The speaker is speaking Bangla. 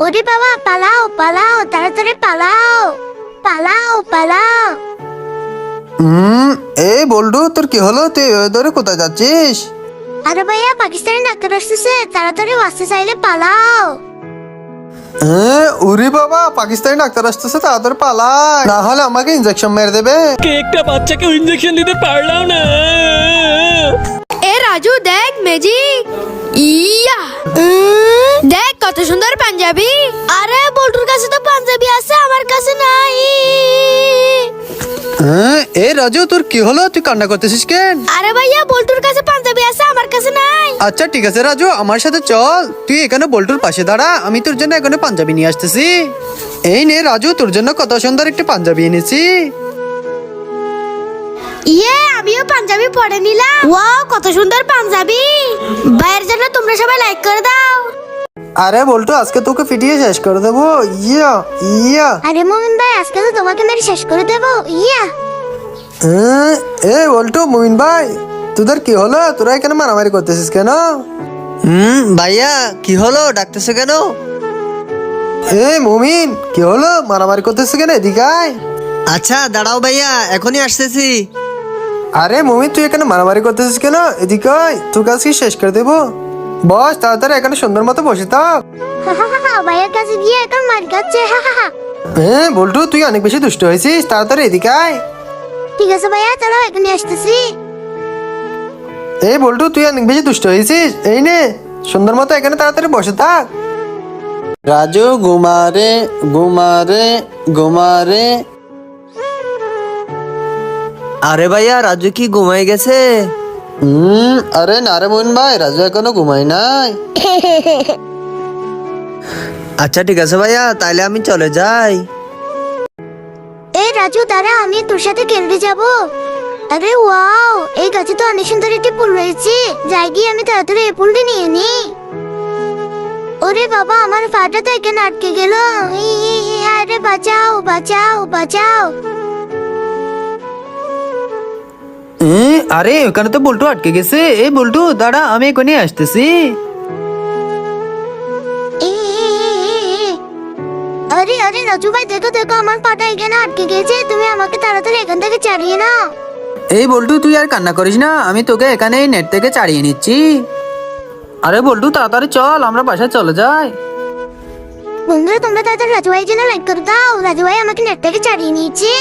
ওরে বাবা, পালাও পালাও, তাড়াতাড়ি পালাও, পালাও পালাও। এই বল্টু, তোর কি হলো? তুই ধরে কোথায় যাচ্ছিস? আরে ভাইয়া, পাকিস্তানি ডাক্তার আসতেছে, তাড়াতাড়ি বাঁচতে চাইলে পালাও। উরি বাবা, পাকিস্তানি ডাক্তার আসতেছে, তাড়াতাড়ি পালাই, না হলে আমাকে ইনজেকশন মেরে দেবে। একটা বাচ্চাকে ইনজেকশন দিতে পারলাম না। এ রাজু, দেখ ম্যাজিক। ইয়া দেখ কত সুন্দর পাঞ্জাবি। আরে বল্টুর কাছে তো পাঞ্জাবি আছে, আমার কাছে নাই। এই রাজু, তোর কি হলো? তুই কান্না করতেছিস কেন? আরে ভাইয়া, বল্টুর কাছে পাঞ্জাবি আছে, আমার কাছে নাই। আচ্ছা ঠিক আছে রাজু, আমার সাথে চল। তুই এখানে বল্টুর পাশে দাঁড়া, আমি তোর জন্য এখানে পাঞ্জাবি নিয়ে আসতেছি। এই নে রাজু, তোর জন্য কত সুন্দর একটা পাঞ্জাবি এনেছি। ইয়ে, আমিও পাঞ্জাবি পরে নিলাম। ওয়াও, কত সুন্দর পাঞ্জাবি। ভাইয়ের জন্য তোমরা সবাই লাইক করে দাও। আরে বল্টু, আজকে তোকে পিটিয়ে শেষ করে দেবো। ইয়া ইয়া। আরে মুমিন ভাই, আজকে তো তোমাকে মেরে শেষ করে দেবো। ইয়া। এ বল্টু, মুমিন ভাই, তোদের কি হলো? তোরা এখানে মারামারি করতেছিস কেন? ভাইয়া কি হলো, ডাকতেছো কেন? এই মুমিন, কি হলো? মারামারি করতেছিস কেন? এদিকে আয়। আচ্ছা দাঁড়াও ভাইয়া, এখনই আসতেছি। আরে মুমিন, তুই এখানে মারামারি করতেছিস কেন? এদিকে আয়, তোকে আজকে শেষ করে দেবো। বস, তাড়াতাড়ি এখানে সুন্দর মতো বসে থাক। হা হা হা, ভাইয়ের কাছে গিয়ে এখন মার খাচ্ছে। হা হা হা। বল্টু, তুই অনেক বেশি দুষ্ট হয়েছিস, তাড়াতাড়ি এদিকে আয়। ঠিক আছে ভাইয়া, চলো এখানে আসতেছি। এই বল্টু, তুই অনেক বেশি দুষ্ট হয়েছিস। এই নে, সুন্দর মতো এখানে তাড়াতাড়ি বসে থাক। রাজু ঘুমারে ঘুমারে ঘুমারে। আরে ভাইয়া, রাজু কি ঘুমাই গেছে? আরে না রে মোহন ভাই, রাজু এখনো ঘুমাই নাই। আচ্ছা ঠিক আছে ভাইয়া, তাইলে আমি চলে যাই। এই রাজু, দাঁড়া, আমি তোর সাথে খেলতে যাব। আরে ওয়াও, এই গাছে তো অনেক সুন্দর একটি ফুল রয়েছে। যাই গিয়ে আমি তাড়াতাড়ি এই ফুলটি নিয়ে নি। ওরে বাবা, আমার পাটা তো এখানে আটকে গেল। আরে বাঁচাও বাঁচাও বাঁচাও। আরে ওখানে তো বল্টু আটকে গেছে। এই বল্টু দাঁড়া, আমি এখানে আসতেছি। আরে আরে রাজু ভাই, দেখো দেখো, আমার পাটা এখানে আটকে গেছে। তুমি আমাকে তাড়াতাড়ি এখান থেকে চালিয়ে নাও। এই বল্টু, তুই আর কান্না করিস না, আমি তোকে এখানে এই নেট থেকে চাড়িয়ে নিচ্ছি। আরে বল্টু, তাড়াতাড়ি চল, আমরা বাসায় চলে যাই। বন্ধুরা, তোমরা তাড়াতাড়ি রাজু ভাইয়ের জন্য লাইক করে দাও। রাজু ভাই আমাকে নেট থেকে চালিয়ে নিয়েছে।